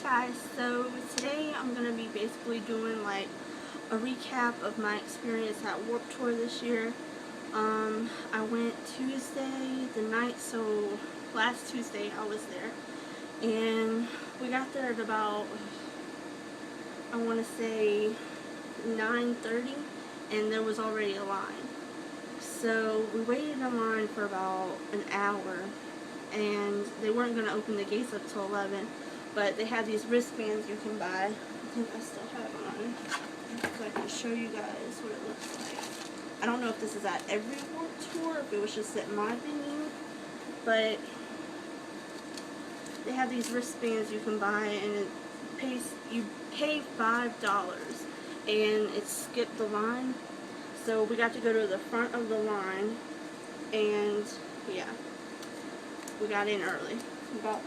Guys, so today I'm going to be basically doing like a recap of my experience at Warped Tour this year. I went Tuesday the night, so last Tuesday I was there, and we got there at about, I want to say 9:30, and there was already a line. So we waited in line for about an hour, and they weren't going to open the gates up till 11. But they had these wristbands you can buy. I think I still have mine, so I can show you guys what it looks like. I don't know if this is at every Warped Tour, if it was just at my venue, but they have these wristbands you can buy, and you pay $5, and it skipped the line. So we got to go to the front of the line, and yeah, we got in early, about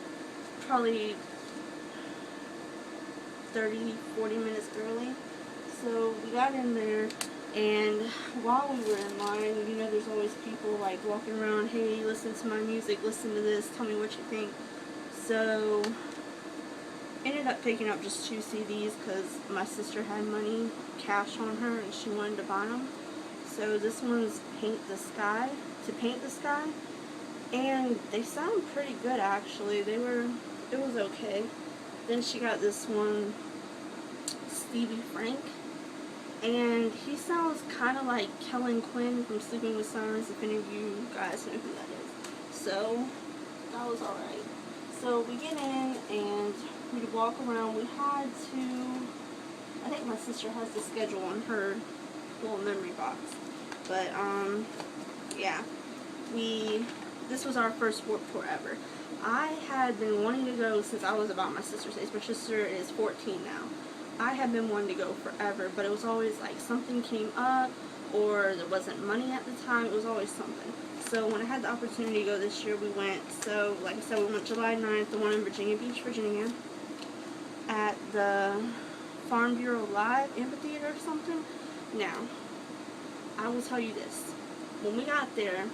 probably 30-40 minutes early. So we got in there, and while we were in line, you know, there's always people like walking around, hey, listen to my music, listen to this, tell me what you think. So ended up picking up just 2 CDs because my sister had money cash on her and she wanted to buy them. So this one's Paint the Sky, To Paint the Sky, and they sound pretty good actually. It was okay. Then she got this one, Stevie Frank, and he sounds kind of like Kellen Quinn from Sleeping with Sirens, if any of you guys know who that is. So that was alright. So we get in and we walk around. We had to, I think my sister has the schedule on her little memory box, but yeah, this was our first Warped Tour ever. I had been wanting to go since I was about my sister's age. My sister is 14 now. I had been wanting to go forever, but it was always like something came up, or there wasn't money at the time. It was always something. So when I had the opportunity to go this year, we went. So like I said, we went July 9th, the one in Virginia Beach, Virginia, at the Farm Bureau Live Amphitheater or something. Now, I will tell you this. When we got there,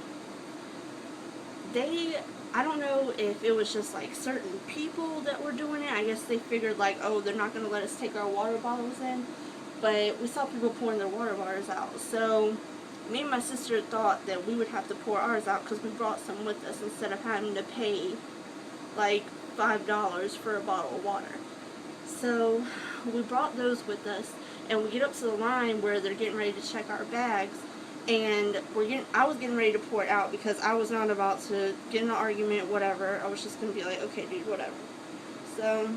I don't know if it was just like certain people that were doing it. I guess they figured like, oh, they're not going to let us take our water bottles in. But we saw people pouring their water bottles out. So me and my sister thought that we would have to pour ours out because we brought some with us instead of having to pay like $5 for a bottle of water. So we brought those with us, and we get up to the line where they're getting ready to check our bags. And I was getting ready to pour it out because I was not about to get in an argument, whatever. I was just going to be like, okay, dude, whatever. So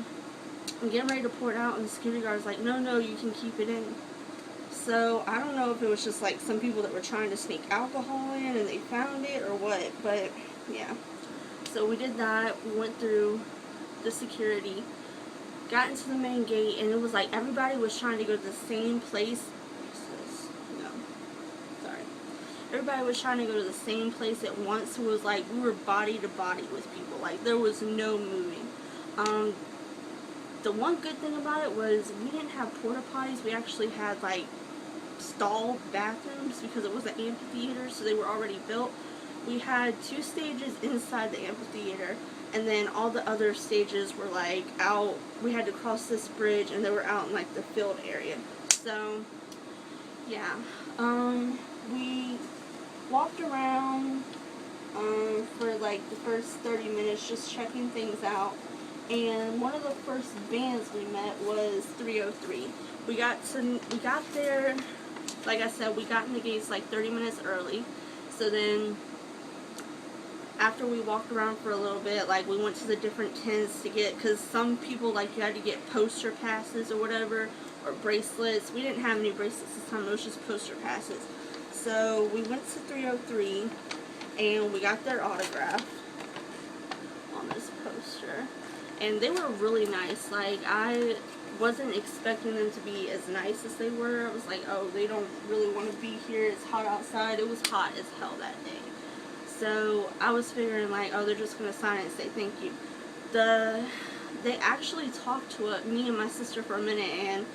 I'm getting ready to pour it out, and the security guard was like, no, you can keep it in. So I don't know if it was just like some people that were trying to sneak alcohol in and they found it or what, but yeah. So we did that. We went through the security, got into the main gate, and it was like everybody was trying to go to the same place. Everybody was trying to go to the same place at once. So it was like we were body to body with people. Like there was no moving. The one good thing about it was we didn't have porta potties. We actually had like stall bathrooms because it was an amphitheater, so they were already built. We had 2 stages inside the amphitheater, and then all the other stages were like out. We had to cross this bridge, and they were out in like the field area. So yeah, we walked around for like the first 30 minutes just checking things out, and one of the first bands we met was 303. We got there, like I said, we got in the gates like 30 minutes early. So then after we walked around for a little bit, like we went to the different tents to get, because some people like you had to get poster passes or whatever, or bracelets. We didn't have any bracelets this time, it was just poster passes. So we went to 303, and we got their autograph on this poster, and they were really nice. Like, I wasn't expecting them to be as nice as they were. I was like, oh, they don't really want to be here, it's hot outside. It was hot as hell that day. So I was figuring like, oh, they're just going to sign it and say thank you. They actually talked to me and my sister for a minute, and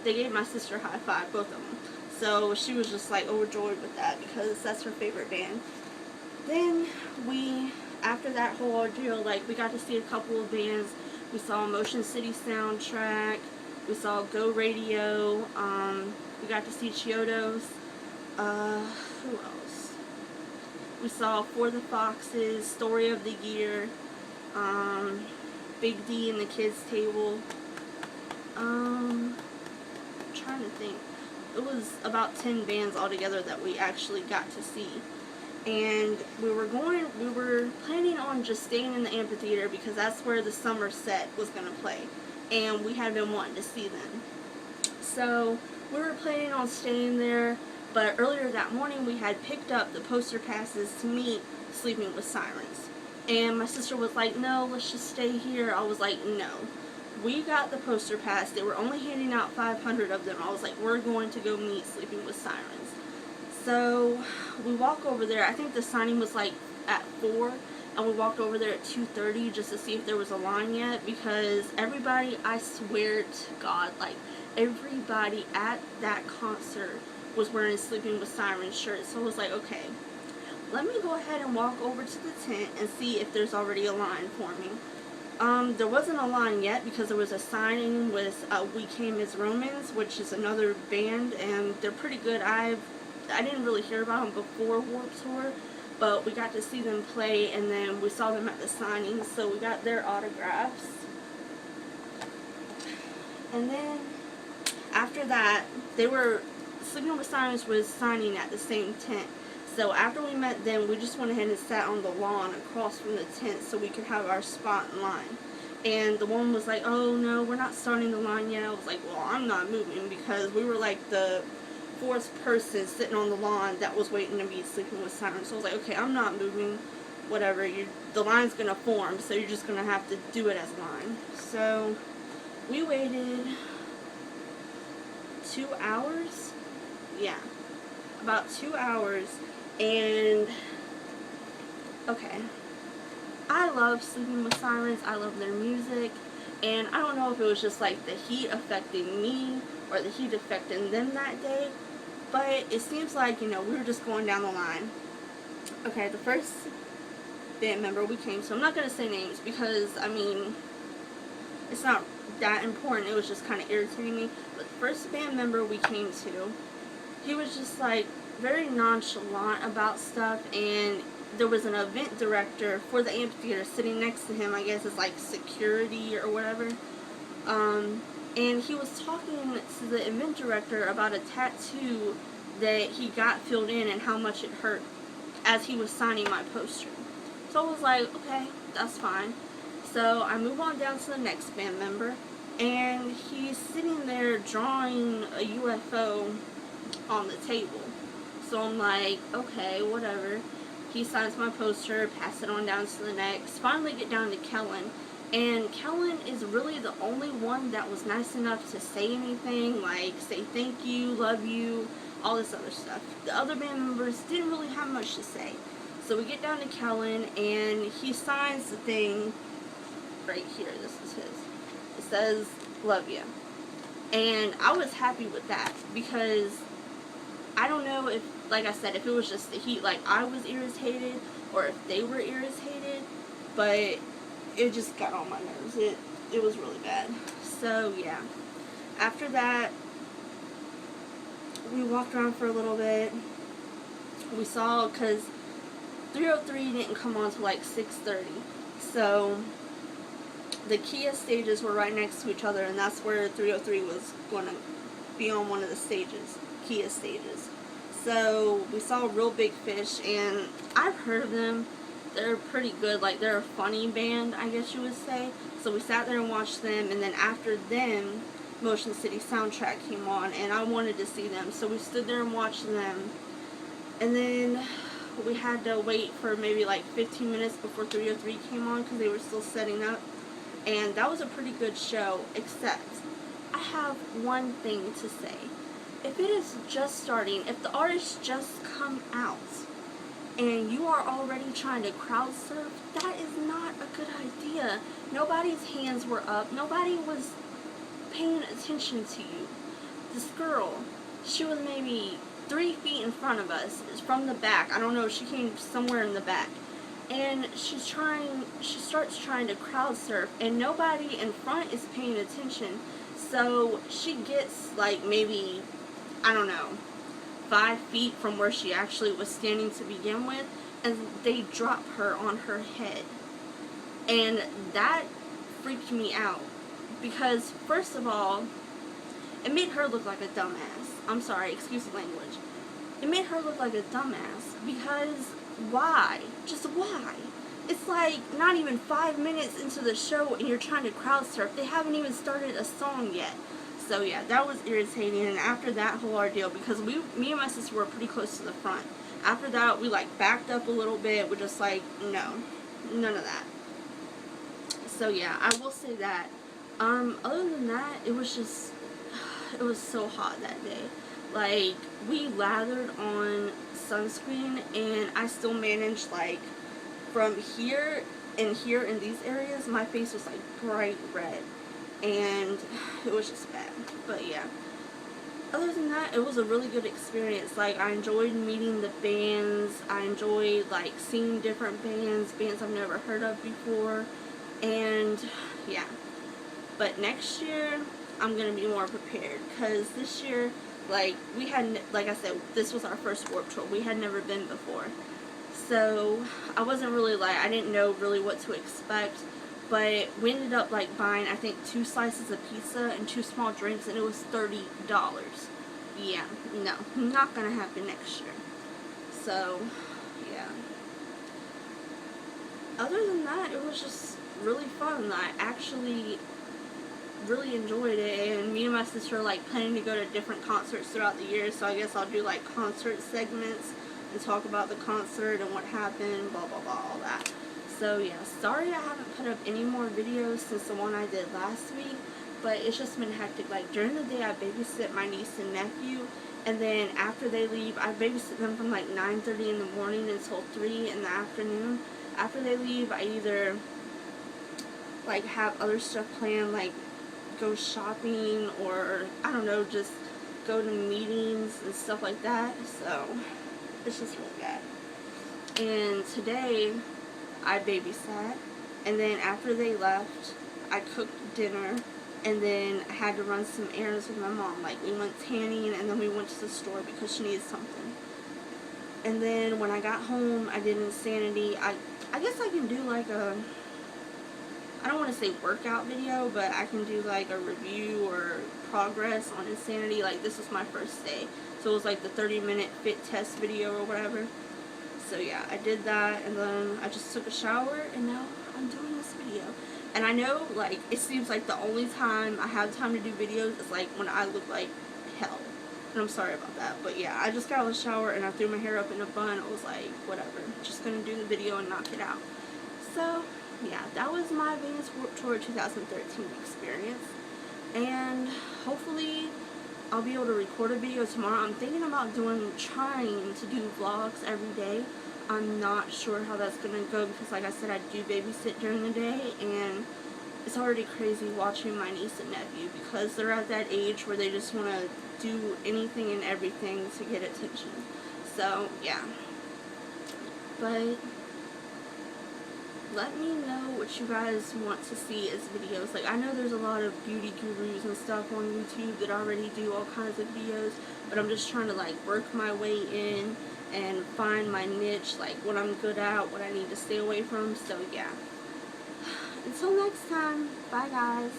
they gave my sister a high five, both of them. So she was just like overjoyed with that because that's her favorite band. Then after that whole ordeal, like we got to see a couple of bands. We saw Motion City Soundtrack. We saw Go Radio. We got to see Chiodos. Who else? We saw For the Foxes, Story of the Year, Big D and the Kids Table. I'm trying to think. It was about 10 bands altogether that we actually got to see. And we were planning on just staying in the amphitheater because that's where the summer set was going to play. And we had been wanting to see them. So we were planning on staying there, but earlier that morning we had picked up the poster passes to meet Sleeping with Sirens. And my sister was like, no, let's just stay here. I was like, no. We got the poster pass. They were only handing out 500 of them. I was like, we're going to go meet Sleeping with Sirens. So we walk over there. I think the signing was like at 4, and we walked over there at 2:30 just to see if there was a line yet, because everybody, I swear to God, like everybody at that concert was wearing Sleeping with Sirens shirts. So I was like, okay, let me go ahead and walk over to the tent and see if there's already a line for me. There wasn't a line yet because there was a signing with We Came as Romans, which is another band, and they're pretty good. I didn't really hear about them before Warped Tour, but we got to see them play, and then we saw them at the signing, so we got their autographs. And then after that, Sleeping with Sirens was signing at the same tent. So after we met them, we just went ahead and sat on the lawn across from the tent so we could have our spot in line. And the woman was like, oh no, we're not starting the line yet. I was like, well, I'm not moving, because we were like the 4th person sitting on the lawn that was waiting to be Sleeping with Sirens. So I was like, okay, I'm not moving, whatever. The line's going to form, so you're just going to have to do it as a line. So we waited 2 hours? Yeah, about 2 hours. And okay, I love Sleeping with Sirens. I love their music, and I don't know if it was just like the heat affecting me or the heat affecting them that day, but it seems like, we were just going down the line. Okay, the first band member we came to, I'm not going to say names because, I mean, it's not that important. It was just kind of irritating me. But the first band member we came to, he was just like very nonchalant about stuff, and there was an event director for the amphitheater sitting next to him. I guess it's like security or whatever. And he was talking to the event director about a tattoo that he got filled in and how much it hurt as he was signing my poster. So I was like, okay, that's fine. So I move on down to the next band member, and he's sitting there drawing a UFO on the table. So I'm like, okay, whatever. He signs my poster, pass it on down to the next. Finally get down to Kellen. And Kellen is really the only one that was nice enough to say anything, like say thank you, love you, all this other stuff. The other band members didn't really have much to say. So we get down to Kellen, and he signs the thing right here. This is his. It says, love you. And I was happy with that, because I don't know if, like I said, if it was just the heat, like I was irritated, or if they were irritated, but it just got on my nerves. It was really bad. So yeah, after that, we walked around for a little bit. We saw, because 303 didn't come on till like 6:30, so the Kia stages were right next to each other, and that's where 303 was going to be on one of the stages, Kia stages. So we saw Real Big Fish, and I've heard of them. They're pretty good. Like, they're a funny band, I guess you would say. So we sat there and watched them, and then after them, Motion City Soundtrack came on, and I wanted to see them. So we stood there and watched them, and then we had to wait for maybe like 15 minutes before 303 came on because they were still setting up. And that was a pretty good show, except I have one thing to say. If it is just starting, if the artists just come out, and you are already trying to crowd surf, that is not a good idea. Nobody's hands were up. Nobody was paying attention to you. This girl, she was maybe 3 feet in front of us, from the back. I don't know, she came somewhere in the back. and she starts trying to crowd surf, and nobody in front is paying attention. So she gets like maybe, I don't know, 5 feet from where she actually was standing to begin with, and they drop her on her head. And that freaked me out because, first of all, it made her look like a dumbass. I'm sorry, excuse the language. It made her look like a dumbass because why? Just why? It's like not even 5 minutes into the show and you're trying to crowd surf. They haven't even started a song yet. So yeah, that was irritating. And after that whole ordeal, because me and my sister were pretty close to the front. After that, we like backed up a little bit. We're just like, no, none of that. So yeah, I will say that. Other than that, it was so hot that day. Like, we lathered on sunscreen, and I still managed, like, from here and here in these areas, my face was like bright red, and it was just bad. But yeah, other than that, it was a really good experience. Like, I enjoyed meeting the bands. I enjoyed like seeing different bands I've never heard of before, and yeah. But next year I'm gonna be more prepared, because this year, like, we had, like I said, this was our first Warped Tour. We had never been before. So I wasn't really like, I didn't know really what to expect, but we ended up like buying, I think, 2 slices of pizza and 2 small drinks, and it was $30. Yeah, no, not gonna happen next year. So yeah. Other than that, it was just really fun. I actually really enjoyed it, and me and my sister are like planning to go to different concerts throughout the year, so I guess I'll do like concert segments and talk about the concert and what happened, blah blah blah, all that. So yeah, sorry I haven't put up any more videos since the one I did last week, but it's just been hectic. Like, during the day I babysit my niece and nephew, and then after they leave, I babysit them from like 9:30 in the morning until 3 in the afternoon. After they leave, I either like have other stuff planned, like go shopping, or I don't know, just go to meetings and stuff like that. So it's just really bad. And today I babysat, and then after they left, I cooked dinner, and then I had to run some errands with my mom. Like, we went tanning, and then we went to the store because she needed something. And then when I got home, I did Insanity. I guess I can do like a, I don't want to say workout video, but I can do like a review or progress on Insanity. Like, this was my first day, so it was like the 30-minute fit test video or whatever. So yeah, I did that, and then I just took a shower, and now I'm doing this video. And I know, like, it seems like the only time I have time to do videos is like when I look like hell. And I'm sorry about that, but yeah, I just got out of the shower and I threw my hair up in a bun. I was like, whatever, just gonna do the video and knock it out. So yeah, that was my Vans Warped Tour 2013 experience, and hopefully I'll be able to record a video tomorrow. I'm thinking about trying to do vlogs every day. I'm not sure how that's gonna go because, like I said, I do babysit during the day, and it's already crazy watching my niece and nephew because they're at that age where they just want to do anything and everything to get attention. So yeah, but let me know what you guys want to see as videos. Like, I know there's a lot of beauty gurus and stuff on YouTube that already do all kinds of videos, but I'm just trying to like work my way in and find my niche, like what I'm good at, what I need to stay away from. So yeah, until next time, bye guys.